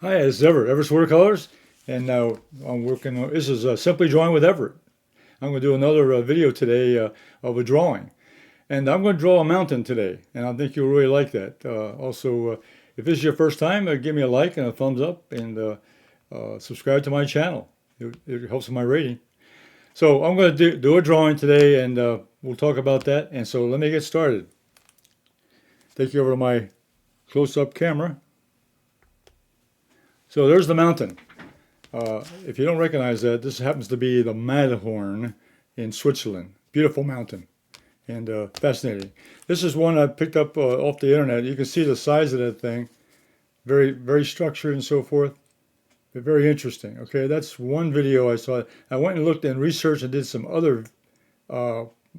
Hi, it's Everett, Everett's Watercolors, and now I'm working on, this is Simply Drawing with Everett. I'm going to do another video today of a drawing, and I'm going to draw a mountain today, and I think you'll really like that. Also, if this is your first time, give me a like and a thumbs up, and subscribe to my channel. It helps with my rating. So I'm going to do a drawing today, and we'll talk about that, and so let me get started. Take you over to my close-up camera. So there's the mountain. If you don't recognize that, this happens to be the Matterhorn in Switzerland. Beautiful mountain and fascinating. This is one I picked up off the internet. You can see the size of that thing. Very, very structured and so forth. But very interesting. Okay, that's one video I saw. I went and looked and researched and did some other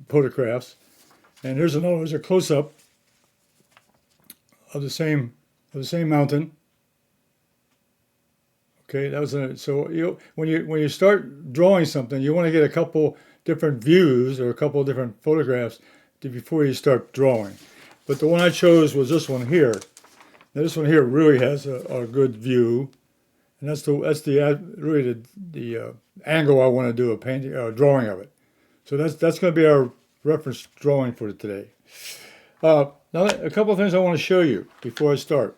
photographs. And here's another. Here's a close-up of the same mountain. Okay, that was so when you start drawing something, you want to get a couple different views or a couple different photographs before you start drawing. But the one I chose was this one here. Now, this one here really has a good view, and that's really the angle I want to do a painting drawing of it. So that's going to be our reference drawing for today. Now a couple of things I want to show you before I start.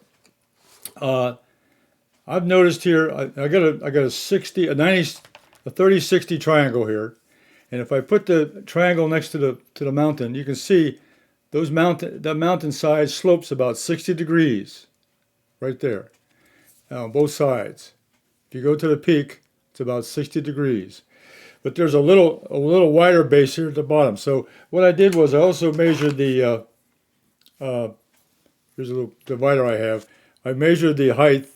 I've noticed here, I got a 60, a 90, a 30-60 triangle here, and if I put the triangle next to the mountain, you can see that mountain side slopes about 60 degrees, right there, on both sides. If you go to the peak, it's about 60 degrees. But there's a little wider base here at the bottom. So what I did was I also measured the, here's a little divider I have. I measured the height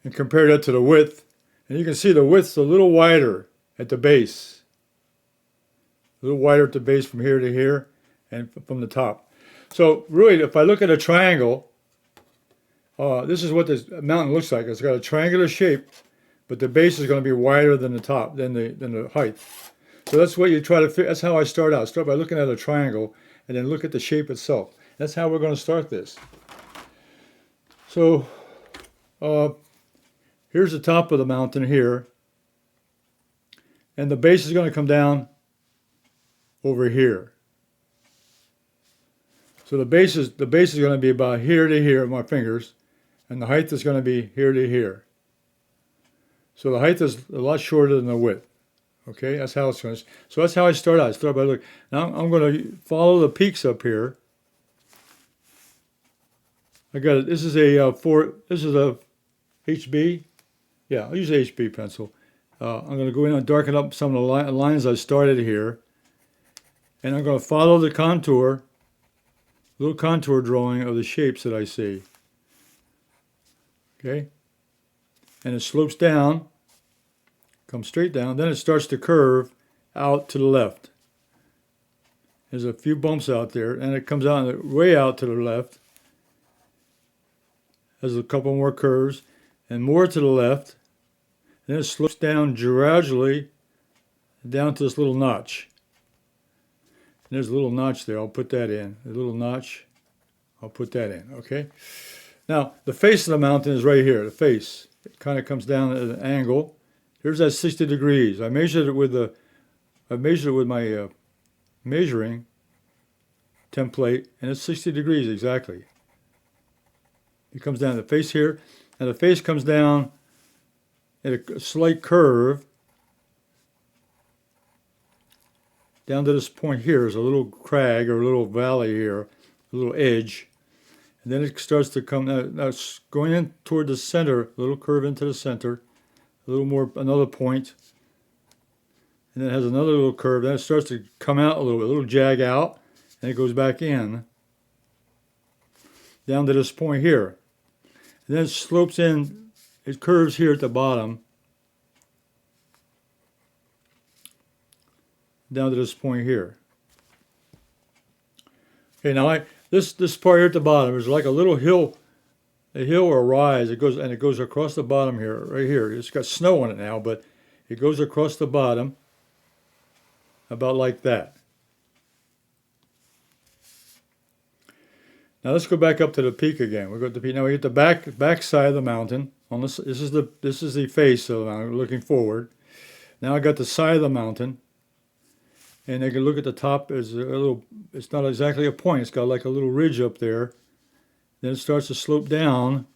and compare that to the width, and you can see the width's a little wider at the base. A little wider at the base from here to here and from the top. So really, if I look at a triangle, this is what this mountain looks like. It's got a triangular shape, but the base is going to be wider than the top, than the height. So that's what you try to that's how I start out. Start by looking at a triangle and then look at the shape itself. That's how we're going to start this. So here's the top of the mountain here, and the base is going to come down over here. So the base is going to be about here to here, my fingers, and the height is going to be here to here. So the height is a lot shorter than the width. Okay, that's how it's going to. So that's how I start out. I start by looking. Now I'm going to follow the peaks up here. I got it. This is a HB. Yeah, I'll use an HB pencil. I'm going to go in and darken up some of the lines I started here. And I'm going to follow the contour, little contour drawing of the shapes that I see. Okay? And it slopes down, comes straight down, then it starts to curve out to the left. There's a few bumps out there, and it comes out way out to the left. There's a couple more curves, and more to the left. Then it slopes down gradually down to this little notch. And there's a little notch there. I'll put that in. A little notch. I'll put that in. Okay. Now the face of the mountain is right here. The face. It kind of comes down at an angle. Here's that 60 degrees. I measured it with my measuring template, and it's 60 degrees exactly. It comes down the face here, and the face comes down at a slight curve down to this point here. There's a little crag or a little valley here, a little edge, and then it starts to come. Now it's going in toward the center, a little curve into the center, a little more, another point, and then it has another little curve. Then it starts to come out a little jag out, and it goes back in down to this point here. And then it slopes in, it curves here at the bottom down to this point here. Okay, now this part here at the bottom is like a little hill, or a rise. It goes across the bottom here, right here. It's got snow on it now, but it goes across the bottom about like that. Now let's go back up to the peak again. We go to the peak. Now we get the back side of the mountain. On this is the face of the mountain looking forward. Now I got the side of the mountain, and you can look at the top. Is a little. It's not exactly a point. It's got like a little ridge up there. Then it starts to slope down,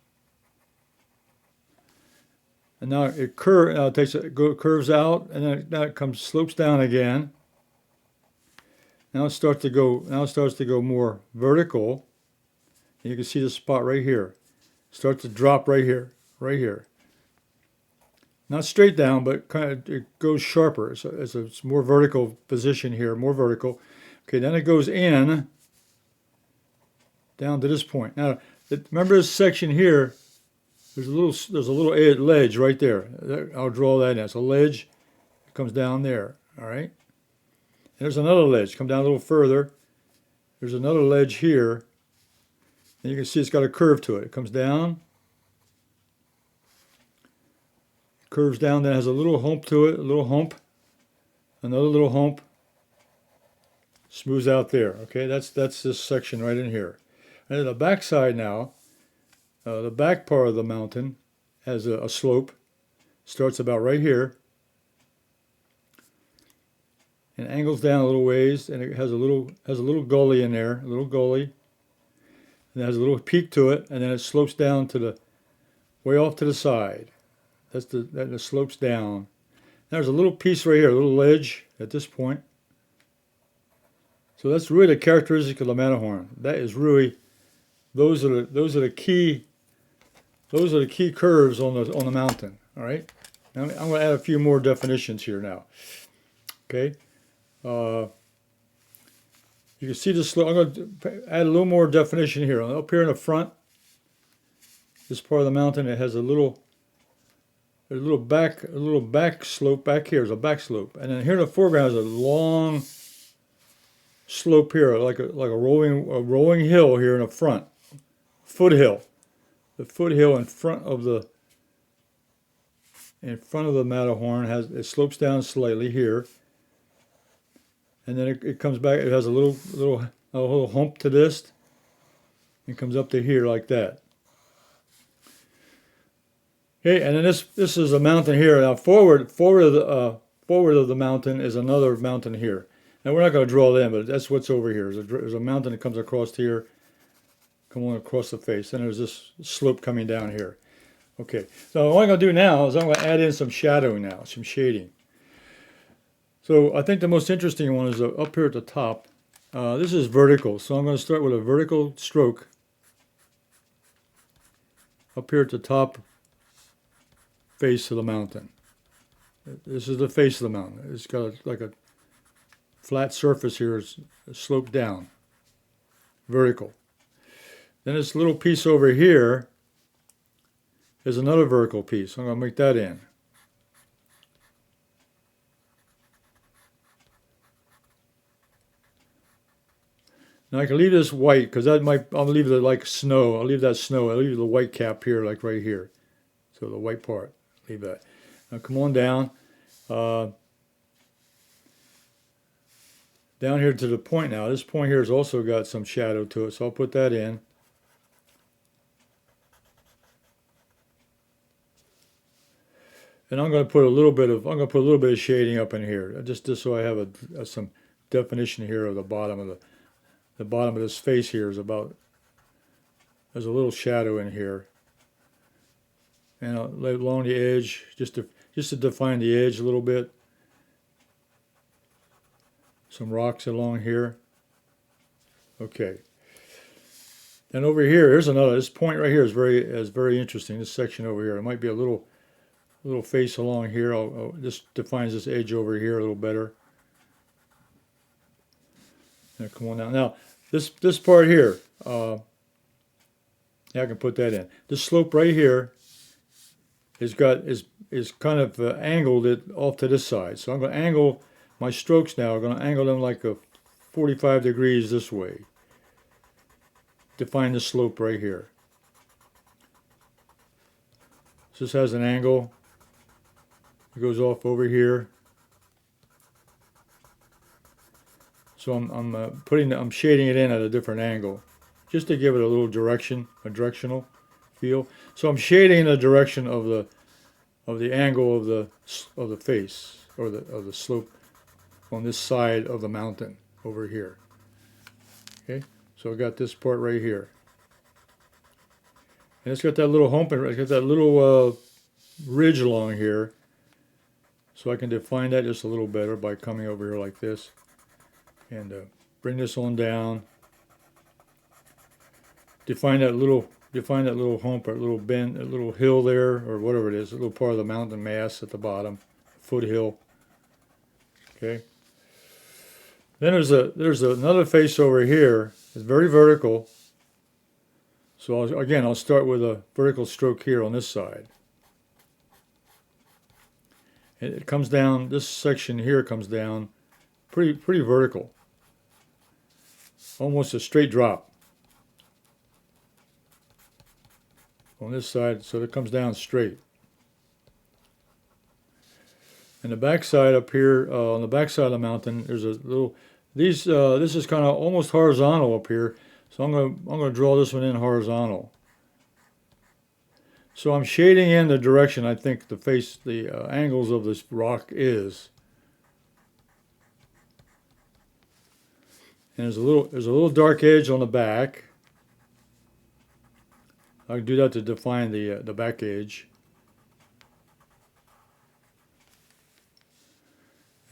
and now it curves out, and then now it slopes down again. Now it starts to go. Now it starts to go more vertical. And you can see the spot right here. It starts to drop right here, right here. Not straight down, but kind of it goes sharper. So it's a more vertical position here, more vertical. Okay, then it goes in down to this point. Now, remember this section here? There's a little ledge right there. I'll draw that in. It's a ledge. It comes down there. All right. And there's another ledge. Come down a little further. There's another ledge here. And you can see it's got a curve to it. It comes down. Curves down, then has a little hump to it, a little hump, another little hump, smooths out there. Okay, that's this section right in here. And then the back side now, the back part of the mountain has a slope, starts about right here, and angles down a little ways, and it has a little gully in there, a little gully, and it has a little peak to it, and then it slopes down to the way off to the side. That it slopes down. There's a little piece right here, a little ledge at this point. So that's really the characteristic of the Matterhorn. That is really those are the key curves on the mountain. All right. Now I'm going to add a few more definitions here now. Okay. You can see the slope. I'm going to add a little more definition here. Up here in the front, this part of the mountain, it has a little back slope back here. There's a back slope, and then here in the foreground is a long slope here, like a rolling hill here in the front, foothill. The foothill in front of the Matterhorn it slopes down slightly here, and then it comes back. It has a little hump to this, and comes up to here like that. Okay, and then this is a mountain here. Now forward of the mountain is another mountain here. Now we're not going to draw them, but that's what's over here. There's a mountain that comes across here, coming across the face, and there's this slope coming down here. Okay, so what I'm going to do now is I'm going to add in some shadowing now, some shading. So I think the most interesting one is up here at the top. This is vertical, so I'm going to start with a vertical stroke up here at the top face of the mountain. This is the face of the mountain. It's got like a flat surface here. It's sloped down, vertical. Then this little piece over here is another vertical piece. I'm going to make that in. Now I can leave this white because I'll leave it like snow. I'll leave that snow. I'll leave the white cap here, like right here. So the white part. Leave that. Now come on down. Down here to the point now. This point here has also got some shadow to it, so I'll put that in. And I'm going to put a little bit of shading up in here, just so I have some definition here of the bottom of this face here there's a little shadow in here. And along the edge, just to define the edge a little bit. Some rocks along here. Okay. And over here, here's another. This point right here is very interesting. This section over here, it might be a little face along here. This defines this edge over here a little better. Now come on down. Now this part here, yeah, I can put that in. This slope right here is kind of angled it off to this side. So I'm going to angle my strokes now. I'm going to angle them like a 45 degrees this way. Define the slope right here. This has an angle. It goes off over here. So I'm shading it in at a different angle. just to give it a little direction, a directional feel. So I'm shading the direction of the angle of the face, or the slope on this side of the mountain over here. Okay, so I got this part right here, and it's got that little hump, and it's got that little ridge along here. So I can define that just a little better by coming over here like this, and bring this on down. Define that little hump, or little bend, a little hill there, or whatever it is, a little part of the mountain mass at the bottom, foothill. Okay. Then there's another face over here. It's very vertical. So I'll start with a vertical stroke here on this side. And it comes down. This section here comes down pretty vertical, almost a straight drop on this side. So it comes down straight. And the back side up here, on the back side of the mountain, there's a little. This is kind of almost horizontal up here, so I'm gonna draw this one in horizontal. So I'm shading in the direction I think the angles of this rock is. And there's a little dark edge on the back. I can do that to define the back edge.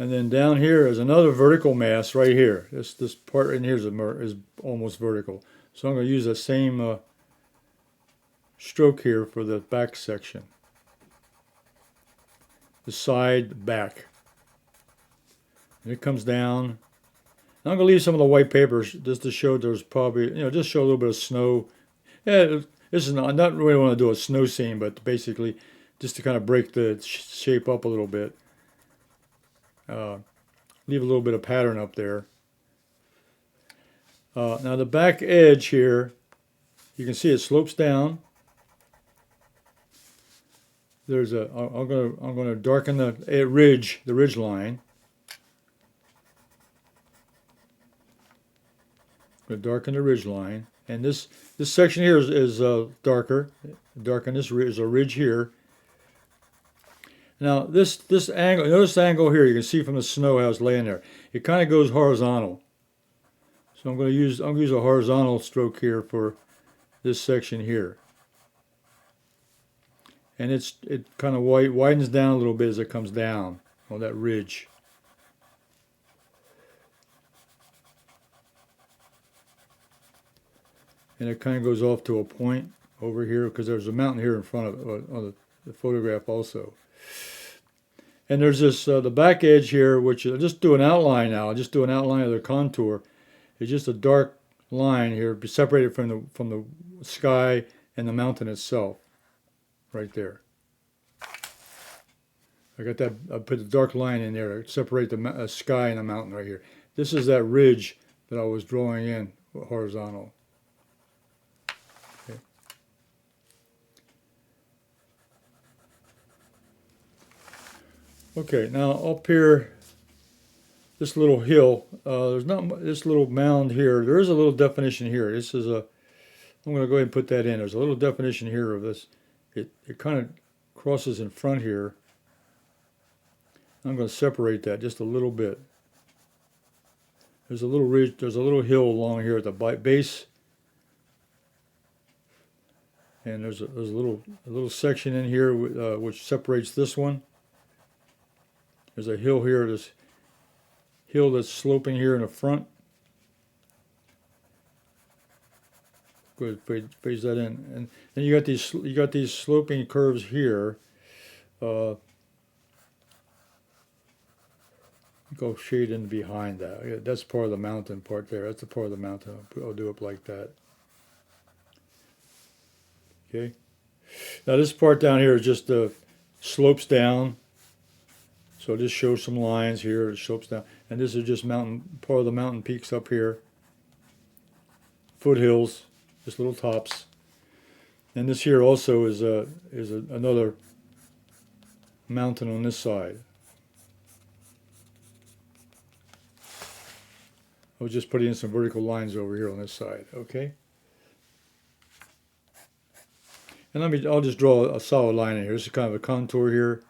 And then down here is another vertical mass right here. This part in here is almost vertical. So I'm going to use the same stroke here for the back section. The side back. And it comes down. And I'm going to leave some of the white papers just to show there's probably, just show a little bit of snow. Yeah, this is not really want to do a snow scene, but basically just to kind of break the shape up a little bit. Leave a little bit of pattern up there. Now the back edge here, you can see it slopes down. I'm going to darken the ridge line. I'm going to darken the ridge line, and this section here is darker. Darken this is a ridge here. Now this angle, notice the angle here. You can see from the snow how it's laying there. It kind of goes horizontal. So I'm going to use a horizontal stroke here for this section here. And it kind of widens down a little bit as it comes down on that ridge. And it kind of goes off to a point over here because there's a mountain here in front of on the photograph also. And there's this the back edge here, which I'll just do an outline now. I'll just do an outline of the contour. It's just a dark line here, separated from the sky and the mountain itself, right there. I got that. I put the dark line in there to separate the sky and the mountain right here. This is that ridge that I was drawing in horizontal. Okay. Okay, now up here, this little hill, there's not this little mound here. There is a little definition here. This is I'm going to go ahead and put that in. There's a little definition here of this. It kind of crosses in front here. I'm going to separate that just a little bit. There's a little ridge. There's a little hill along here at the base, and there's a little section in here which separates this one. There's a hill here. This hill that's sloping here in the front. Go ahead, phase that in, and then you got these sloping curves here. Go shade in behind that. That's part of the mountain part there. That's the part of the mountain. I'll do it like that. Okay. Now this part down here is just slopes down. So it just shows some lines here. It slopes down, and this is just part of the mountain peaks up here. Foothills, just little tops. And this here also is another mountain on this side. I was just putting in some vertical lines over here on this side, okay? And I'll just draw a solid line in here. This is kind of a contour here.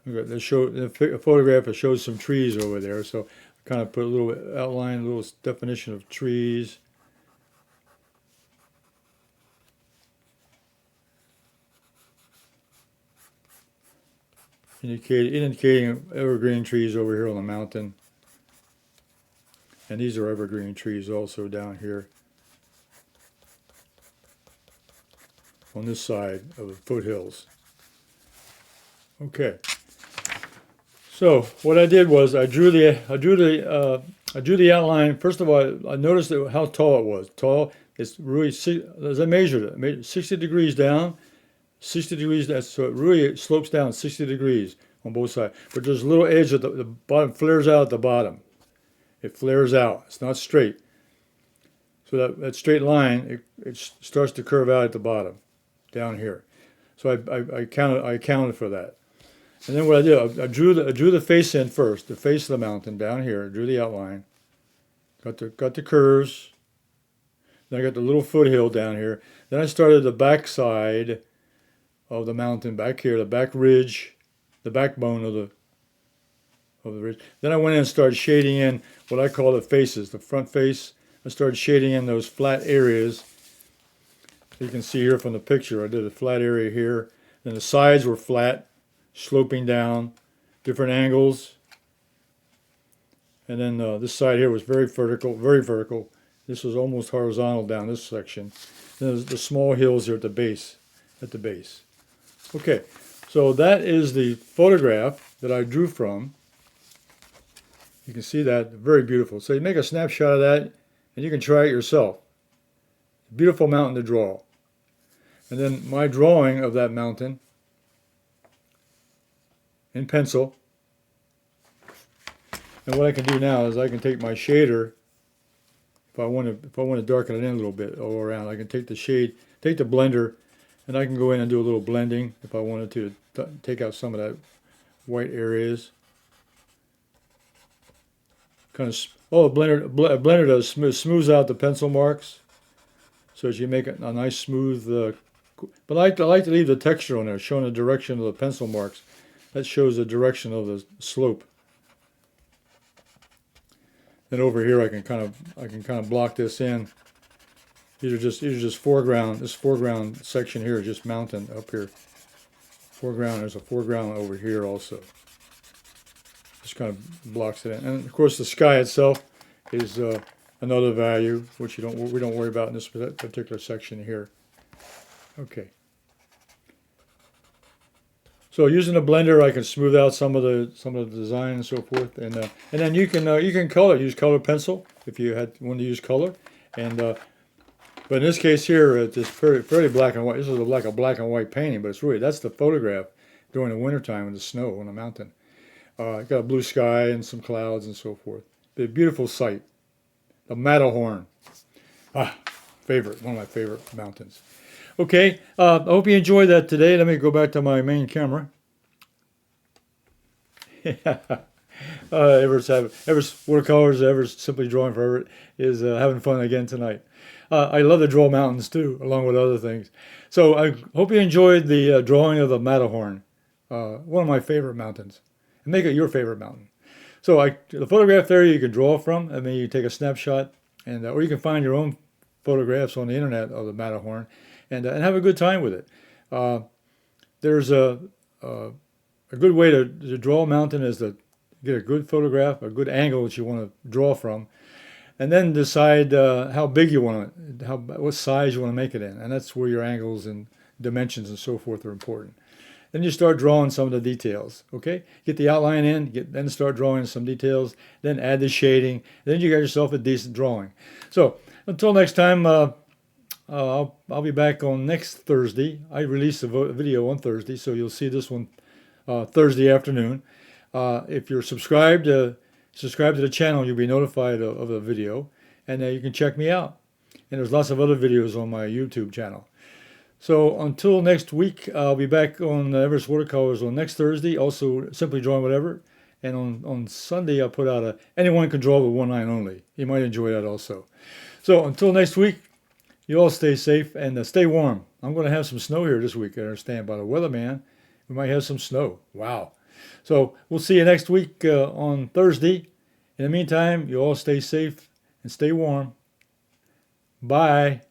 The photograph, it shows some trees over there, so I kind of put a little outline, a little definition of trees. Indicating evergreen trees over here on the mountain. And these are evergreen trees also down here on this side of the foothills. Okay. So what I did was I drew the outline. First of all, I noticed how tall it was. Tall. It's really, as I measured it, 60 degrees down, 60 degrees down. So it really slopes down 60 degrees on both sides. But there's a little edge at the bottom, flares out at the bottom. It flares out. It's not straight. So that straight line, it starts to curve out at the bottom, down here. So I counted for that. And then what I did, I drew the face in first, the face of the mountain down here. Drew the outline. Got the curves. Then I got the little foothill down here. Then I started the back side of the mountain back here, the back ridge, the backbone of the ridge. Then I went in and started shading in what I call the faces, the front face. I started shading in those flat areas. You can see here from the picture, I did a flat area here. Then the sides were flat, sloping down, different angles. And then this side here was very vertical, very vertical. This was almost horizontal down this section. Then there's the small hills here at the base. Okay, so that is the photograph that I drew from. You can see that, very beautiful. So you make a snapshot of that, and you can try it yourself. Beautiful mountain to draw. And then my drawing of that mountain in pencil. And what I can do now is I can take my shader. If I want to darken it in a little bit all around, I can take the blender, and I can go in and do a little blending if I wanted to take out some of that white areas. A blender does smooths out the pencil marks, so as you make it a nice smooth. But I like to leave the texture on there, showing the direction of the pencil marks. That shows the direction of the slope. Then over here, I can kind of block this in. These are just foreground. This foreground section here is just mountain up here. Foreground. There's a foreground over here also. Just kind of blocks it in. And of course, the sky itself is another value, which we don't worry about in this particular section here. Okay. So using the blender, I can smooth out some of the design and so forth, and then you can use color pencil if you want to use color, but in this case here, it's fairly black and white. This is like a black and white painting, but that's the photograph during the wintertime with the snow on the mountain. Got a blue sky and some clouds and so forth. A beautiful sight. The Matterhorn. One of my favorite mountains. Okay, I hope you enjoyed that today. Let me go back to my main camera. Everett's Watercolors, Everett's Simply Drawing for Everett is having fun again tonight. I love to draw mountains too, along with other things. So I hope you enjoyed the drawing of the Matterhorn, one of my favorite mountains. And make it your favorite mountain. So the photograph there you can draw from. I mean, you take a snapshot, and or you can find your own photographs on the internet of the Matterhorn, and have a good time with it. There's a good way to draw a mountain is to get a good photograph, a good angle that you want to draw from, and then decide how big you want it, what size you want to make it in, and that's where your angles and dimensions and so forth are important. Then you start drawing some of the details, okay? Get the outline in, then start drawing some details, then add the shading, then you got yourself a decent drawing. So until next time, I'll be back on next Thursday. I release a video on Thursday, so you'll see this one Thursday afternoon. If you're subscribed to the channel, you'll be notified of the video, and you can check me out. And there's lots of other videos on my YouTube channel. So until next week, I'll be back on Everett's Watercolors on next Thursday, also Simply Drawing Whatever. And on Sunday, I'll put out Anyone Can Draw with One Line Only. You might enjoy that also. So until next week, You all stay safe and stay warm. I'm going to have some snow here this week, I understand, by the weatherman. We might have some snow. Wow. So we'll see you next week on Thursday. In the meantime, you all stay safe and stay warm. Bye.